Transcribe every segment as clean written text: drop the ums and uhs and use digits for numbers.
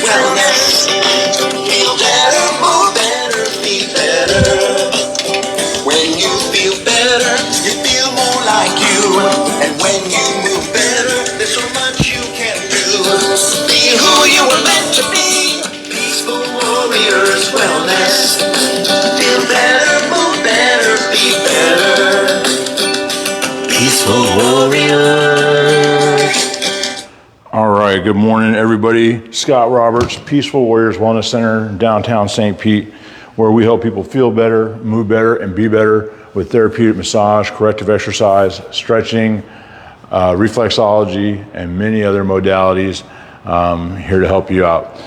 wellness. Feel better, move better, be better. When you feel better, you feel more like you. And when you move better, there's so much you can do. Be who you were meant to be. Peaceful Warriors Wellness. Feel better, move better, be better. Peaceful Warriors. All right, good morning, everybody. Scott Roberts, Peaceful Warriors Wellness Center, downtown St. Pete, where we help people feel better, move better, and be better with therapeutic massage, corrective exercise, stretching, reflexology, and many other modalities here to help you out.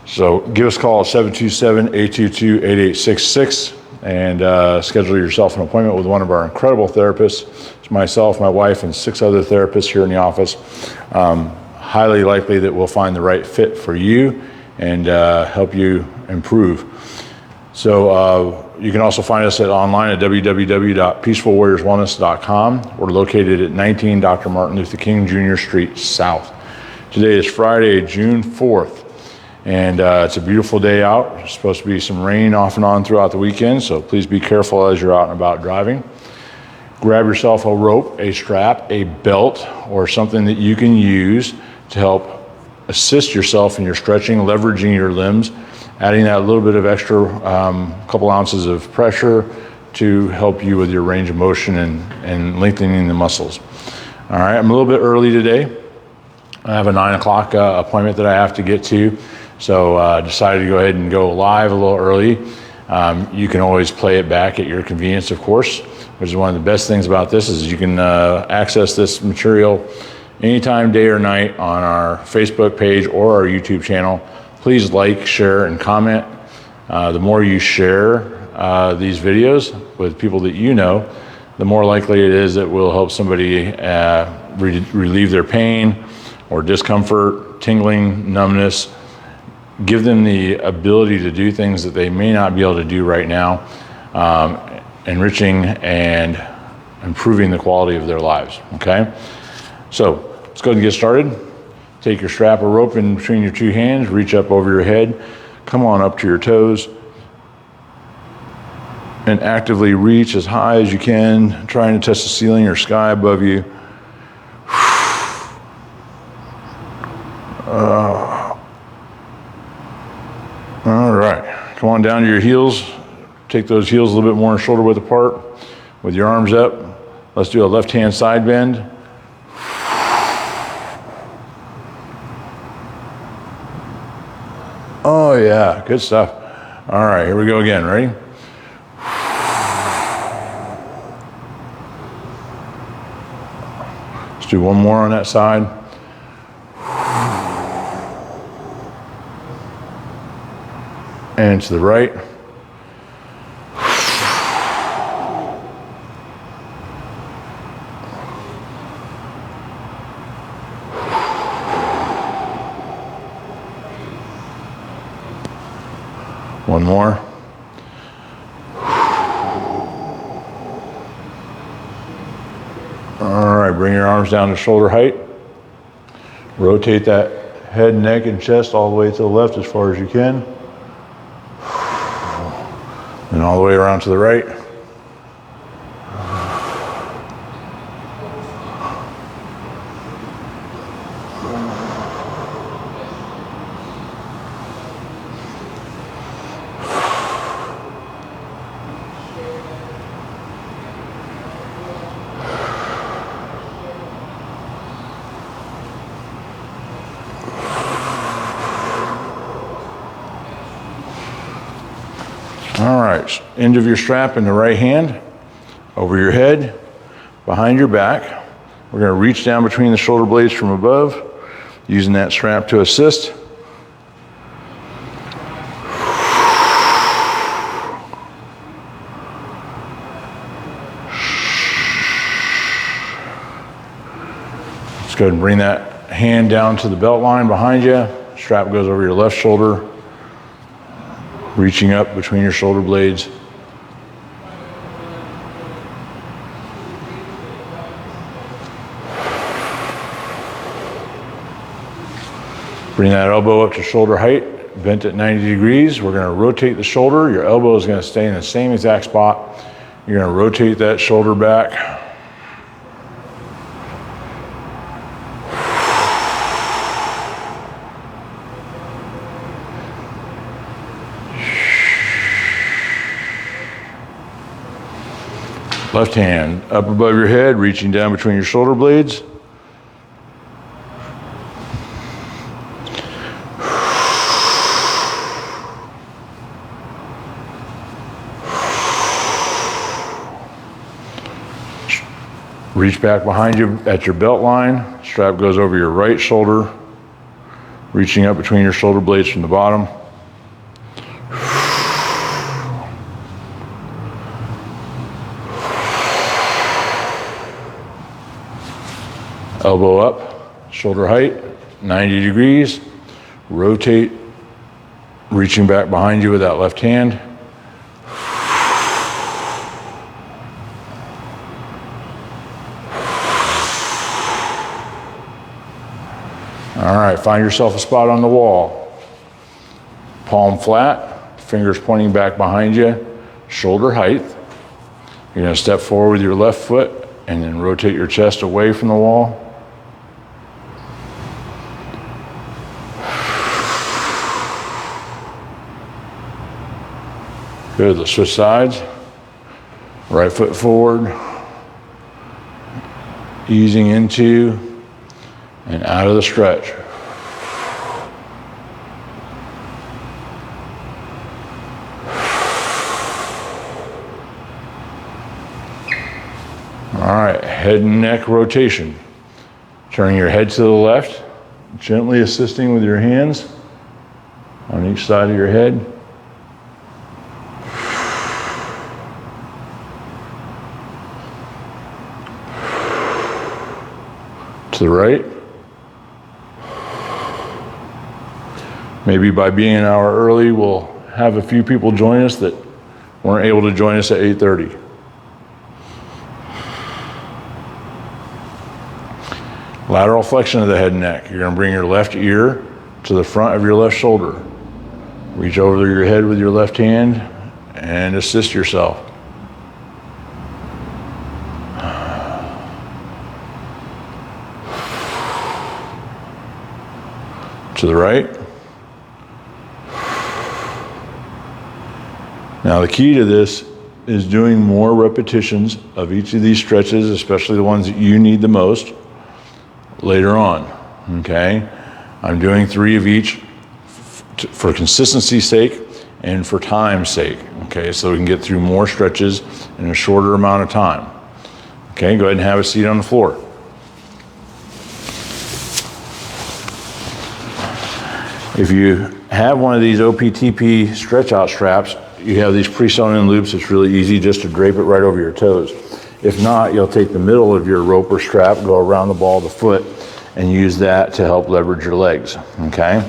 So give us a call at 727-822-8866 and schedule yourself an appointment with one of our incredible therapists. It's myself, my wife, and 6 other therapists here in the office. Highly likely that we'll find the right fit for you and help you improve. So you can also find us online at www.peacefulwarriorswellness.com. We're located at 19 Dr. Martin Luther King Jr. Street South. Today is Friday, June 4th, and it's a beautiful day out. There's supposed to be some rain off and on throughout the weekend, so please be careful as you're out and about driving. Grab yourself a rope, a strap, a belt, or something that you can use to help assist yourself in your stretching, leveraging your limbs, adding that little bit of extra couple ounces of pressure to help you with your range of motion and lengthening the muscles. All right, I'm a little bit early today. I have a 9 o'clock appointment that I have to get to, so I decided to go ahead and go live a little early. You can always play it back at your convenience, of course, which is one of the best things about this is you can access this material anytime, day or night on our Facebook page or our YouTube channel. Please like, share, and comment. The more you share these videos with people that you know, the more likely it is that we'll help somebody relieve their pain or discomfort, tingling, numbness, give them the ability to do things that they may not be able to do right now, enriching and improving the quality of their lives, okay? So let's go ahead and get started. Take your strap or rope in between your 2 hands, reach up over your head, come on up to your toes, and actively reach as high as you can, trying to touch the ceiling or sky above you. All right, come on down to your heels. Take those heels a little bit more shoulder width apart with your arms up. Let's do a left hand side bend. Oh yeah, good stuff. All right, here we go again, ready? Let's do one more on that side. And to the right. One more. All right, bring your arms down to shoulder height. Rotate that head, neck, and chest all the way to the left as far as you can. And all the way around to the right. All right, end of your strap in the right hand, over your head, behind your back. We're going to reach down between the shoulder blades from above, using that strap to assist. Let's go ahead and bring that hand down to the belt line behind you. Strap goes over your left shoulder, reaching up between your shoulder blades. Bring that elbow up to shoulder height, bent at 90 degrees. We're gonna rotate the shoulder. Your elbow is gonna stay in the same exact spot. You're gonna rotate that shoulder back. Left hand up above your head, reaching down between your shoulder blades. Reach back behind you at your belt line. Strap goes over your right shoulder, reaching up between your shoulder blades from the bottom. Elbow up, shoulder height, 90 degrees. Rotate, reaching back behind you with that left hand. All right, find yourself a spot on the wall. Palm flat, fingers pointing back behind you, shoulder height. You're gonna step forward with your left foot and then rotate your chest away from the wall. Good, let's switch sides. Right foot forward, easing into and out of the stretch. All right, head and neck rotation. Turning your head to the left, gently assisting with your hands on each side of your head. To the right. Maybe by being an hour early, we'll have a few people join us that weren't able to join us at 8:30. Lateral flexion of the head and neck. You're gonna bring your left ear to the front of your left shoulder. Reach over your head with your left hand and assist yourself. To the right. Now the key to this is doing more repetitions of each of these stretches, especially the ones that you need the most, later on, okay? I'm doing 3 of each for consistency's sake and for time's sake, okay? So we can get through more stretches in a shorter amount of time. Okay, go ahead and have a seat on the floor. If you have one of these OPTP stretch out straps, you have these pre-sewn in loops. It's really easy just to drape it right over your toes. If not, you'll take the middle of your rope or strap, go around the ball of the foot, and use that to help leverage your legs, okay?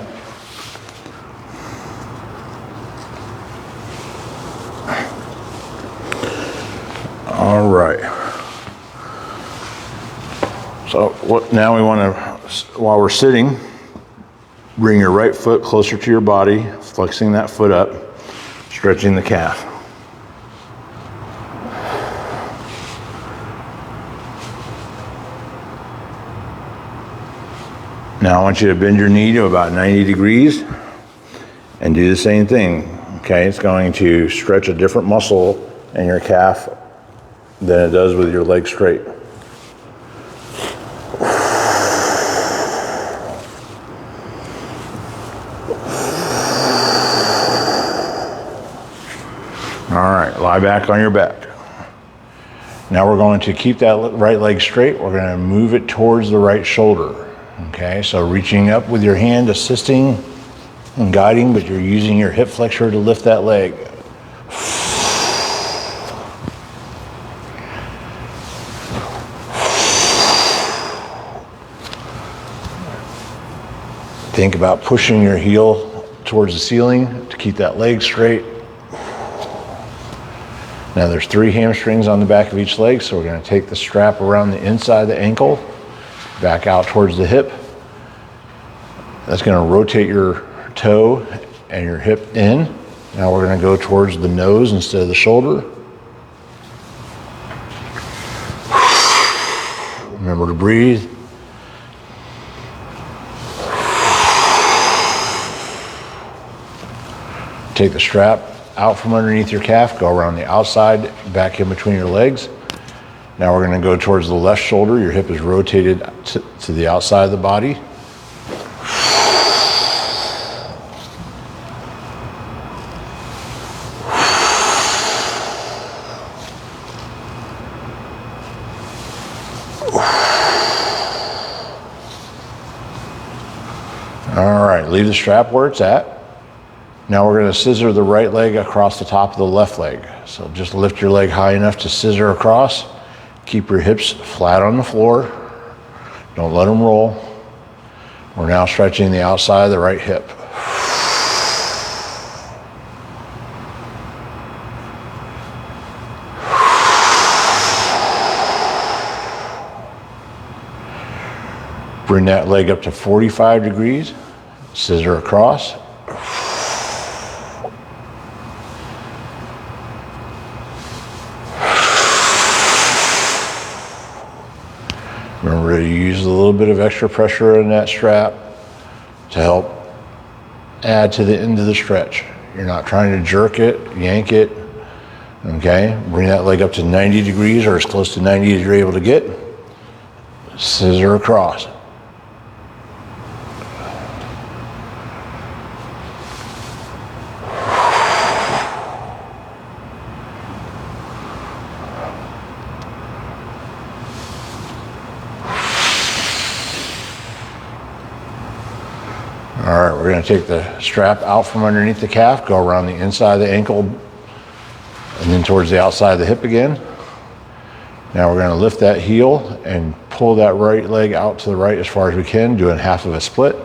All right. So now we want to, while we're sitting, bring your right foot closer to your body, flexing that foot up, stretching the calf. Now I want you to bend your knee to about 90 degrees and do the same thing, okay? It's going to stretch a different muscle in your calf than it does with your leg straight. All right, lie back on your back. Now we're going to keep that right leg straight. We're going to move it towards the right shoulder. Okay, so reaching up with your hand, assisting and guiding, but you're using your hip flexor to lift that leg. Think about pushing your heel towards the ceiling to keep that leg straight. Now there's 3 hamstrings on the back of each leg, so we're going to take the strap around the inside of the ankle, back out towards the hip, That's going to rotate your toe and your hip in. Now we're going to go towards the nose instead of the shoulder. Remember to breathe. Take the strap out from underneath your calf, go around the outside, back in between your legs. Now we're going to go towards the left shoulder. Your hip is rotated to the outside of the body. All right, leave the strap where it's at. Now we're going to scissor the right leg across the top of the left leg. So just lift your leg high enough to scissor across. Keep your hips flat on the floor. Don't let them roll. We're now stretching the outside of the right hip. Bring that leg up to 45 degrees. Scissor across. Remember to use a little bit of extra pressure in that strap to help add to the end of the stretch. You're not trying to jerk it, yank it, okay? Bring that leg up to 90 degrees or as close to 90 as you're able to get. Scissor across. All right, we're going to take the strap out from underneath the calf, go around the inside of the ankle, and then towards the outside of the hip again. Now we're going to lift that heel and pull that right leg out to the right as far as we can, doing half of a split.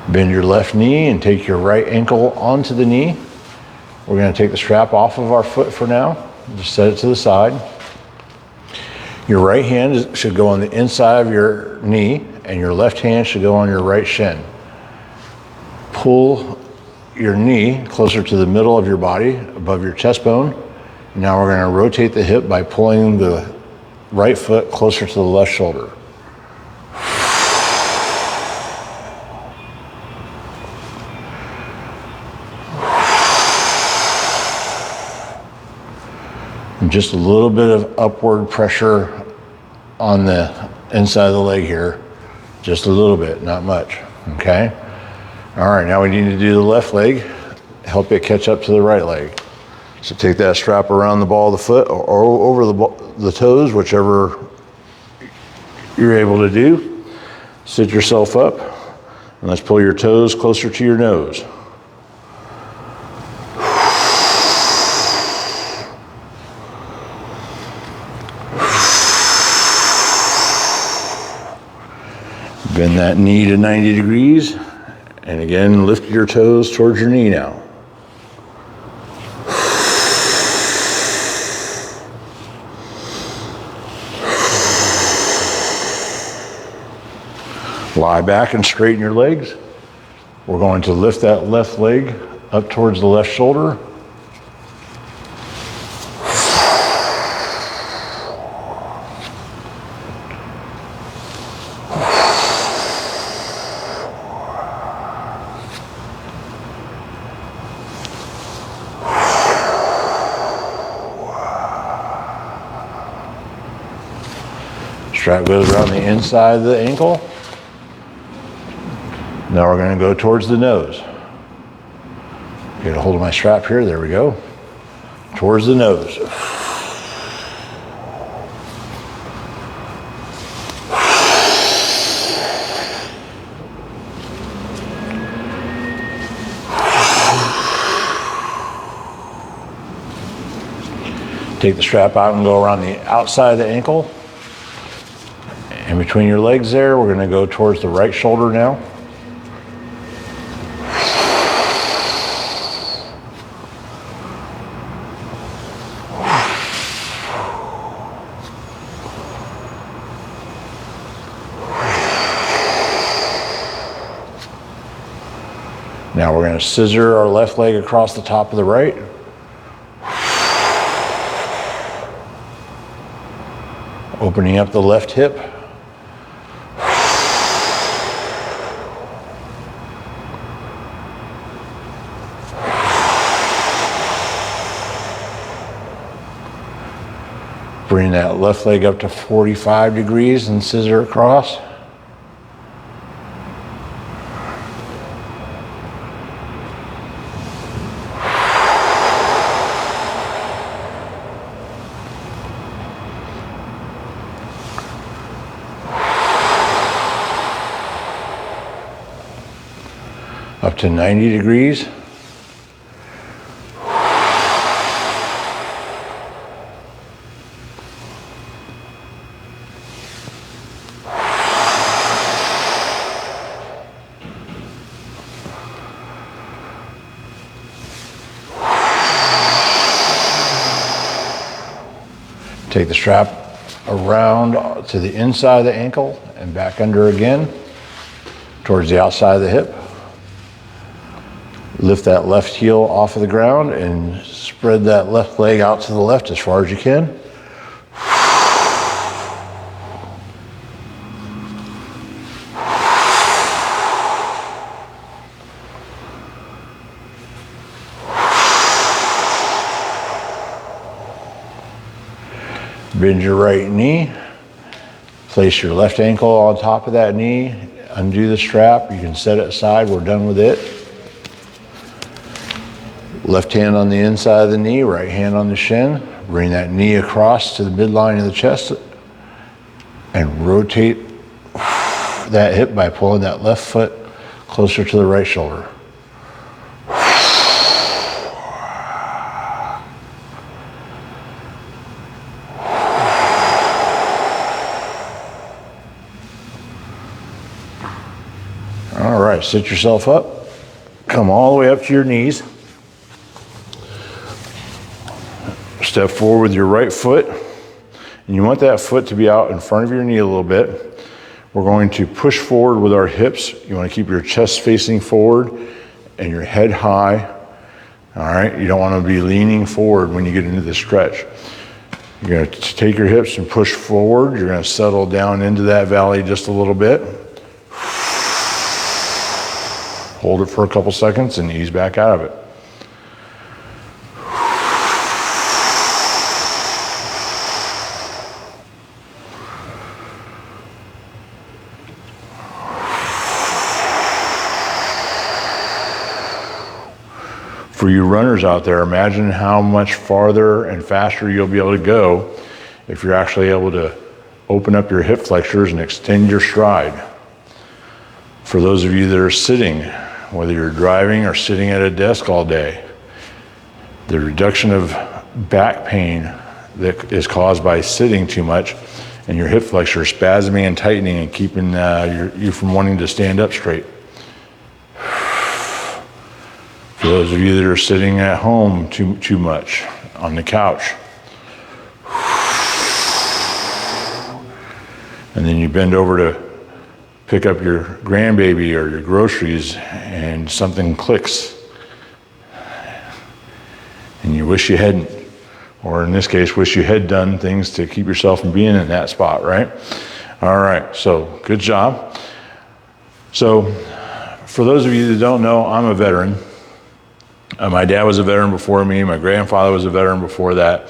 Bend your left knee and take your right ankle onto the knee. We're going to take the strap off of our foot for now. Just set it to the side. Your right hand should go on the inside of your knee and your left hand should go on your right shin. Pull your knee closer to the middle of your body, above your chest bone. Now we're going to rotate the hip by pulling the right foot closer to the left shoulder. And just a little bit of upward pressure on the inside of the leg here. Just a little bit, not much, okay? All right, now we need to do the left leg, help it catch up to the right leg. So take that strap around the ball of the foot or over the toes, whichever you're able to do. Sit yourself up, and let's pull your toes closer to your nose. Bend that knee to 90 degrees, and again, lift your toes towards your knee now. Lie back and straighten your legs. We're going to lift that left leg up towards the left shoulder. Strap goes around the inside of the ankle. Now we're going to go towards the nose. Get a hold of my strap here. There we go. Towards the nose. Take the strap out and go around the outside of the ankle. In between your legs there, we're gonna go towards the right shoulder now. Now we're going to scissor our left leg across the top of the right. Opening up the left hip. Bring that left leg up to 45 degrees and scissor across. Up to 90 degrees. Take the strap around to the inside of the ankle and back under again, towards the outside of the hip. Lift that left heel off of the ground and spread that left leg out to the left as far as you can. Bend your right knee. Place your left ankle on top of that knee. Undo the strap. You can set it aside. We're done with it. Left hand on the inside of the knee, right hand on the shin. Bring that knee across to the midline of the chest and rotate that hip by pulling that left foot closer to the right shoulder. All right, sit yourself up. Come all the way up to your knees. Step forward with your right foot, and you want that foot to be out in front of your knee a little bit. We're going to push forward with our hips. You want to keep your chest facing forward and your head high. All right, you don't want to be leaning forward when you get into the stretch. You're going to take your hips and push forward. You're going to settle down into that valley just a little bit. Hold it for a couple seconds and ease back out of it. For you runners out there, imagine how much farther and faster you'll be able to go if you're actually able to open up your hip flexors and extend your stride. For those of you that are sitting, whether you're driving or sitting at a desk all day, the reduction of back pain that is caused by sitting too much and your hip flexors spasming and tightening and keeping you from wanting to stand up straight. For those of you that are sitting at home too much on the couch. And then you bend over to pick up your grandbaby or your groceries and something clicks. And you wish you hadn't. Or in this case, wish you had done things to keep yourself from being in that spot, right? All right, so good job. So for those of you that don't know, I'm a veteran. My dad was a veteran before me. My grandfather was a veteran before that.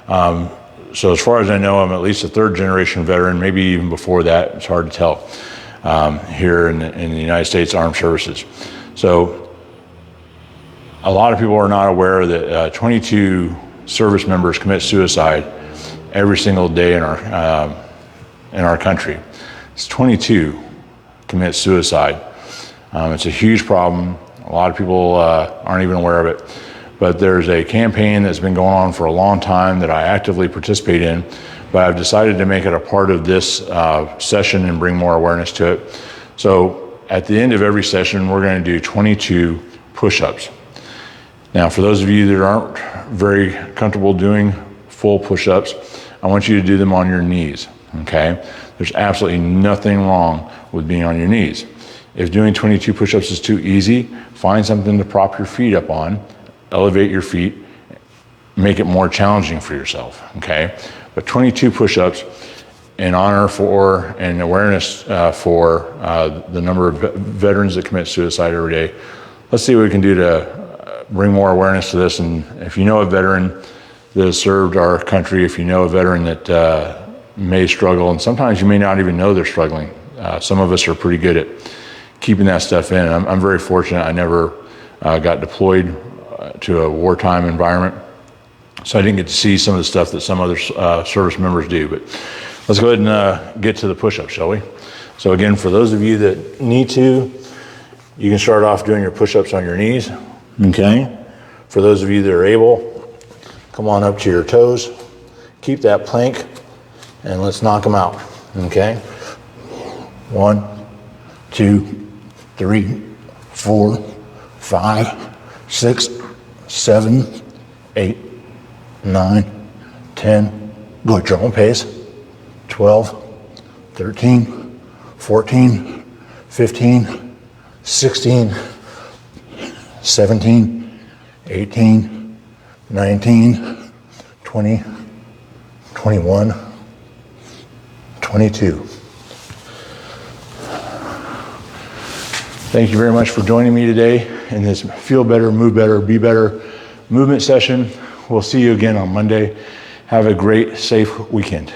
So as far as I know, I'm at least a third generation veteran, maybe even before that. It's hard to tell here in the United States Armed Services. So a lot of people are not aware that 22 service members commit suicide every single day in our country. It's 22 commit suicide. It's a huge problem. A lot of people aren't even aware of it. But there's a campaign that's been going on for a long time that I actively participate in. but I've decided to make it a part of this session and bring more awareness to it. So at the end of every session, we're going to do 22 push-ups. Now, for those of you that aren't very comfortable doing full push-ups, I want you to do them on your knees, okay? There's absolutely nothing wrong with being on your knees. If doing 22 push-ups is too easy, find something to prop your feet up on, elevate your feet, make it more challenging for yourself, okay? But 22 push-ups in honor for and awareness for the number of veterans that commit suicide every day. Let's see what we can do to bring more awareness to this. And if you know a veteran that has served our country, if you know a veteran that may struggle, and sometimes you may not even know they're struggling. Some of us are pretty good at keeping that stuff in. I'm very fortunate. I never got deployed to a wartime environment, so I didn't get to see some of the stuff that some other service members do. But let's go ahead and get to the push-up, shall we? So again, for those of you that need to, you can start off doing your push-ups on your knees, okay? For those of you that are able, come on up to your toes, keep that plank, and let's knock them out, okay? 1, 2, 3, 4, 5, 6, 7, 8, 9, 10, go at your own pace, 12, 13, 14, 15, 16, 17, 18, 19, 20, 21, 22. Thank you very much for joining me today in this Feel Better, Move Better, Be Better movement session. We'll see you again on Monday. Have a great, safe weekend.